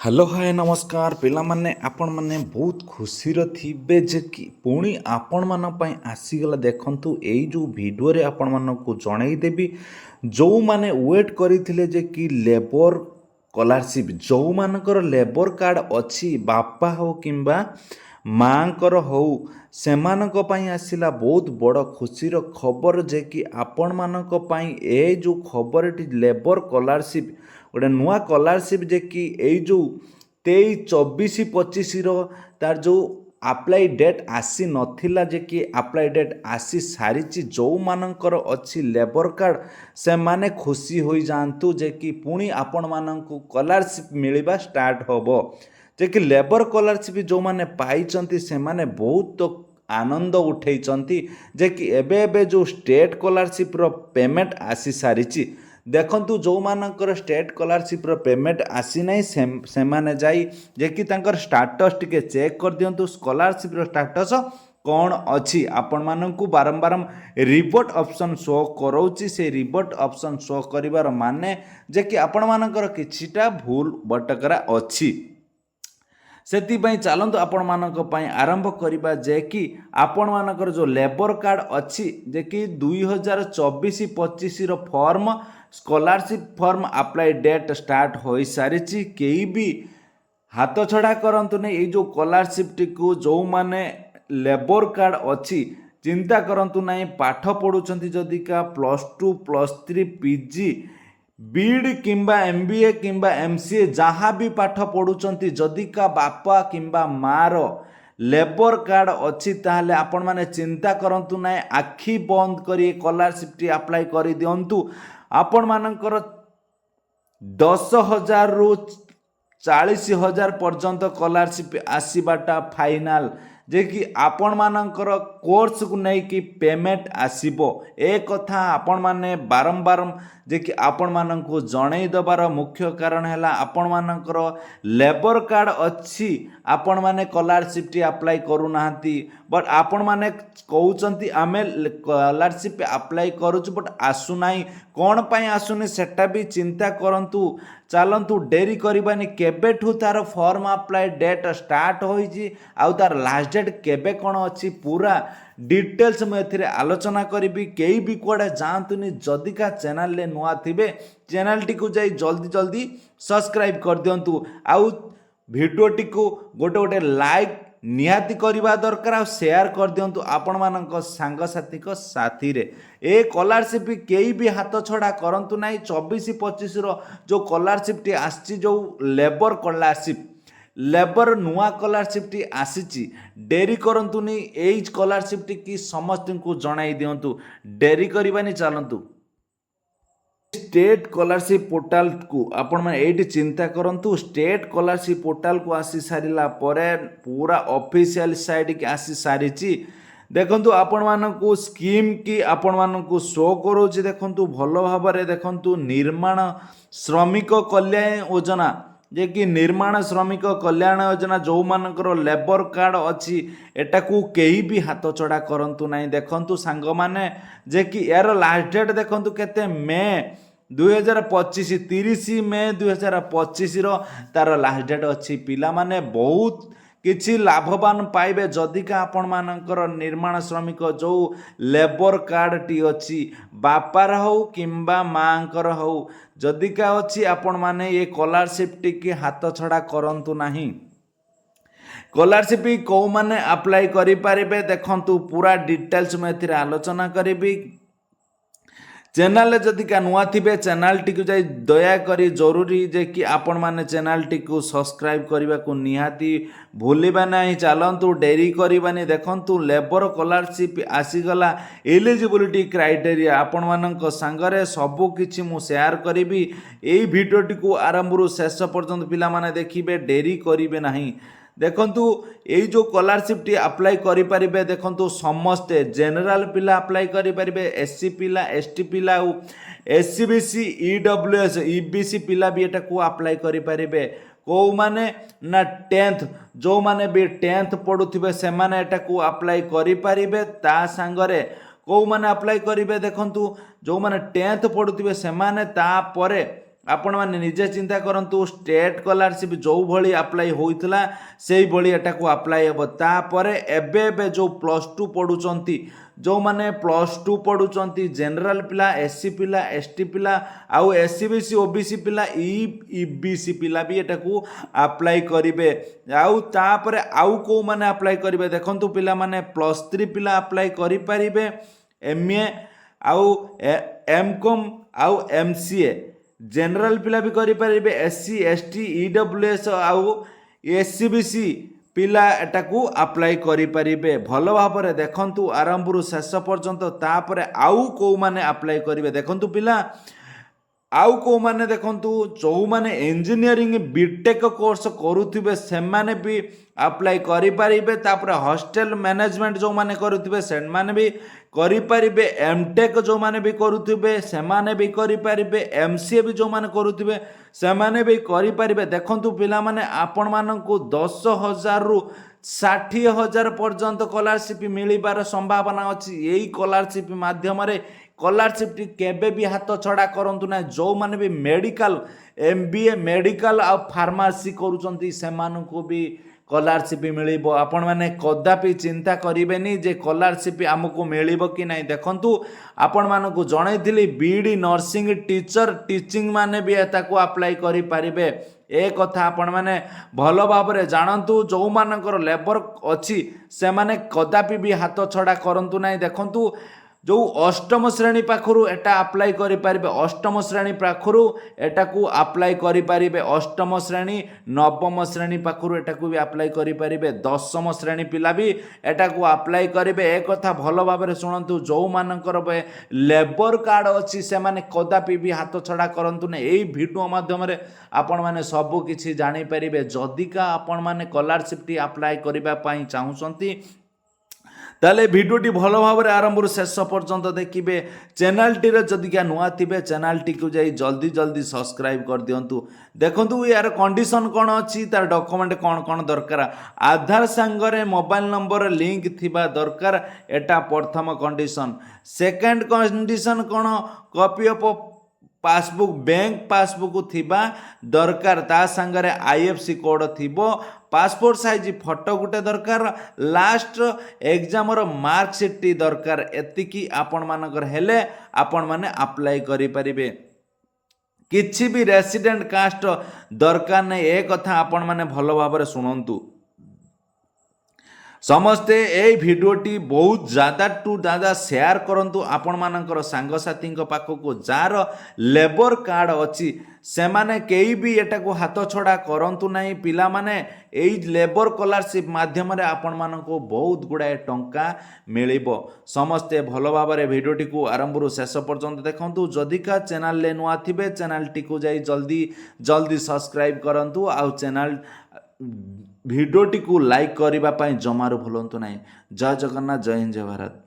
Hello hi नमस्कार पिलामाने आपण माने बहुत खुशी थे जे कि पुणी आपण मान पई आसीगला देखंतु एई जो वीडियो रे आपण मान को जणाई देबी जो माने वेट करिथिले जे कि लेबर स्कॉलरशिप जो मानकर लेबर कार्ड अछि बापा हो किंबा माँकर हो सेमानक पई आसिला बहुत बड़ खुशीर खबर जे कि आपण मानक पई ए जो खबरटी लेबर स्कॉलरशिप गोटे नुआ स्कॉलरशिप जे कि एई जो 23-24-25 तार जो अप्लाई डेट आसी नथिला जे कि अप्लाई डेट आसी सारी जो मानकर अच्छी लेबर कार्ड से माने खुशी हो जातु जे कि पुणी आपण मानकु स्कॉलरशिप मिलवा स्टार्ट होबो जे कि लेबर स्कॉलरशिप जो माने पाइचंती से माने बहुत आनंद उठेइचंती जे कि एबे एबे जो स्टेट स्कॉलरशिप रो पेमेंट आसी सारी देखंतु जो मानकर स्टेट स्कॉलरशिप रो पेमेंट आसी नहीं से माने जाई जे कि तांकर स्टेटस टिके चेक कर दियंतु स्कॉलरशिप रो स्टेटस कौन अच्छी आपण मानकु बारंबार रिपोर्ट ऑप्शन शो करोची से रिपोर्ट ऑप्शन शो करिवार माने जे कि आपण मानकर किछिटा भूल बटकरा अच्छी सेतिपई चलतु आपण मानक पई आरंभ करिबा जे कि आपण मानकर जो लेबर कार्ड अच्छी जे कि 2024-25 रो form scholarship form apply date start हो सारी कई भी हाथ छड़ा करंतु नहीं ये जो स्कॉलरशिप टी को जो माने लेबर कार्ड अच्छी चिंता करंतु नहीं पाठ पढ़ुचंती जदि का +2 +3 पीजी बीड किंबा एमबीए किंबा एमसीए जहाँ भी पाठ पढ़ुचंती जदि का बापा किंबा मार लेबर कार्ड अच्छी ताहले आपण माने चिंता करंतु नहीं आखि बंद करी स्कॉलरशिप टी अप्लाई करि दियंतु आपण मानकर 10,000 रु 40,000 पर्यंत स्कॉलरशिप आसीबाटा फाइनाल जे कि आपण मानकर कोर्स को नहीं कि पेमेंट आसीबो ए कथा आपण माने बारंबार जे कि आपण माननको जणै दबार मुख्य कारण हैला आपण मानकर लेबर कार्ड अच्छी आपण माने स्कॉलरशिप टी अप्लाई करू नाहंती बट आपण माने कहउचंती आमे स्कॉलरशिप अप्लाई करूछु बट आसु नाही कोन पई आसुनी सेटा भी चिंता करंतु चलतु डेरी करबानी केबेठू तार फॉर्म अप्लाई डेट स्टार्ट होईजी आउ तार लास्ट डेट केबे कौन अच्छी पूरा डिटेल्स मुझे आलोचना करी कई भी कड़े जातुनि जदि का चैनल ले नुआ थिबे चैनल टी को जाई जल्दी जल्दी सब्सक्राइब कर दियंतु आउ वीडियो टी को गोटे गोटे लाइक निहाती करवा दरकार आ शेयर कर दियंतु आपण मानक सांगसाथी को साथी रे ए स्कॉलरशिप कई भी हाथ छड़ा करंतु नहीं 24-25 रो जो स्कॉलरशिप टी आसी जो लेबर स्कॉलरशिप लेबर नुआ स्कॉलरशिप टी आसीची डेरी करंतुनी एई स्कॉलरशिप टी की समस्त को जणाई दियंतु डेरी करबानी चलंतु स्टेट स्कॉलरशिप पोर्टाल को आपण माने एठी चिंता करंतु स्टेट स्कॉलरशिप पोर्टाल को आसी सारिला परे पूरा ऑफिशियल साइट की आसी सारिची देखंतु आपण मानकु स्कीम की आपण मानकु शो करोची देखंतु भलो भाबरे देखंतु निर्माण श्रमिक कल्याण योजना जे कि निर्माण श्रमिक कल्याण योजना जो मानकर लेबर कार्ड अच्छी एटा को कहीं भी हाथ चढ़ा करंतु नहीं देखंतु सांग माने जे कि यार लास्ट डेट देखंतु केते मे 2025 30 मे 2025 रो तार लास्ट डेट अच्छी पिला माने बहुत किछि लाभवान पाइबे जदिका आपण मानकर निर्माण श्रमिक जो लेबर कार्ड टी अच्छी बापार हो किंबा माँकर हो जदिका अच्छी आपण माने ये स्कॉलरशिप टी की हाथ छड़ा करंतु नहीं स्कॉलरशिप कौ माने अप्लाई करि पारिबे देखंतु पूरा डिटेल्स में एथिरे आलोचना करिबी चैनल जदि का नुआ थिबे चैनल टी को जाई दया करी जरूरी जे कि आपण माने चैनल टी को सब्सक्राइब करबा को निहाती भूलिबा नहीं चलंतु डेरी करबानी देखंतु लेबर स्कॉलरशिप आसीगला एलिजिबिलिटी क्राइटेरिया आपण मानक संगरे सबु किछि मु शेयर करिबी एई वीडियो टी को आरंभ रु शेष पर्यंत पिला माने देखिबे डेरी करिबे नहीं देखंतु एई जो स्कॉलरशिप टी अप्लाई करि परिबे देखंतु समस्ते जनरल पिला अप्लाई करि परिबे एससी पिला एसटी पिला एससीबीसी ईडब्ल्यूएस ईबीसी पिला भी एटा को अप्लाई करि परिबे को माने ना 10th जो माने भी 10th पढुथिबे से माने एटा को अप्लाई करि परिबे ता संगरे को माने अप्लाई करिबे देखंतु जो माने 10th पढुथिबे से माने ता परे आपण मैंने निजे चिंता करंतु स्टेट स्कॉलरशिप जो भली अप्लाई होइतला सेही भली एटाकू अप्लाई हेबो तापर एबे जो +2 पढुचंती जो माने +2 पढुचंती जनरल पिला एससी पिला एसटी पिला आउ एससी बीसी ओबीसी पिला ईबीसी पिला भी एटाकू अप्लाई करिवे आउ तापर आउ को माने अप्लाई करिवे देखंतु पिला माने +3 पिला अप्लाई करि परिबे एमए आउ एमकॉम आउ एमसीए जनरल पिला भी करि परिबे एससी एसटी ईडब्ल्यूएस आउ एससीबीसी पिला एटाकू अप्लाई करि परिबे भल भाव देखंतु आरंभ शेष पर्यंत तापर आउ को माने अप्लाई करिवे देखंतु पिला आउ को माने देखंतु जो माने इंजीनियरिंग बीटेक कोर्स करुथिबे से माने भी अप्लाई करि परिबे तापर हॉस्टल मैनेजमेंट जो माने करुथिबे से माने भी करि परिबे एमटेक जो माने भी करुथिबे से माने भी करि परिबे एमसीए भी जो माने करुथिबे से माने भी करि परिबे देखंतु पिला माने आपण माननकु 10,000 रु 60,000 पर्यंत स्कॉलरशिप मिलिबार संभावना अछि एई स्कॉलरशिप माध्यम रे स्कॉलरशिप केबे भी हाथ छड़ा करंतु ना जो माने भी मेडिकल एमबीए मेडिकल आ फार्मेसी करूचंती से मानकु भी स्कॉलरशिप मिलिबो आपण माने कदापि चिंता करिवेनी जे स्कॉलरशिप हमकु मिलिबो कि नाही देखंतु आपण मानकु जणैथिली बीडी नर्सिंग टीचर टीचिंग माने भी एताकू अप्लाई करि परिबे ए कथा आपण माने भल भाव में जानतु जो मानकर लेबर अच्छी से माने कदापि भी हाथ छड़ा करंतु नाही देखंतु जो अष्टम श्रेणी पाखरु एटा अप्लाई करि परिबे अष्टम श्रेणी पाखरु एटाकू अप्लाई करि परिबे अष्टम श्रेणी नवम श्रेणी पाखरु एटाकू भी अप्लाई करि परिबे दशम श्रेणी पिला भी एटाकू अप्लाई करिवे ए कथा भल भाव में सुनंतु जो मानकर लेबर कार्ड अच्छी से माने कदापि भी हाथ छड़ा करंतु ने एई वीडियो माध्यम रे आपण माने सब किछि जानि परिबे जदिका आपण माने स्कॉलरशिप टी अप्लाई करिबा पई चाहुसंती ताले भिडियोटी भल भाव में आरंभ शेष पर्यंत देखिए चैनल टी जदि क्या नुआ थे चैनल टी को जाई जल्दी जल्दी सब्सक्राइब कर दिंतु देखु यार कंडीशन कौन अच्छी तार डॉक्यूमेंट कौन कौन दरकार आधार सांगरे मोबाइल नंबर लिंक थिबा दरकार एटा प्रथम कंडीशन सेकंड कंडीशन कौन copy of passbook bank passbook थिबा दरकार ता संगरे आईएफसी कोड थिबो पासपोर्ट साइज फोटो गुटे दरकार लास्ट एग्जाम रो मार्कशीट टी दरकार एतिकी आपण मानकर हेले आपण माने अप्लाई करि परिबे किछि भी रेसिडेंट कास्ट दरकार नै ए कथा आपण माने भलो भाव रे सुनंतु समस्ते ए भिडियोटी बहुत ज़्यादा टू ज़्यादा शेयर करंतु आपण मानकर सांगसाथी पाखक जार लेबर कार्ड अच्छी से माने कई भी एटा को हाथ छड़ा करंतु नाही पिला माने एई लेबर स्कॉलरशिप माध्यम रे आपण मानको बहुत गुड़ाए टंका मिलिबो समस्ते भलो भाव रे भिडियोटी को आरंभ रु शेष पर्यंत देखंतु जदिका चैनल ले नुआ थिबे चैनल टी को जाई जल्दी जल्दी सब्सक्राइब करंतु आ चैनल भिडियोटी को लाइक करने जमारू भूलु ना। जय जगन्नाथ जय हिंद जय भारत।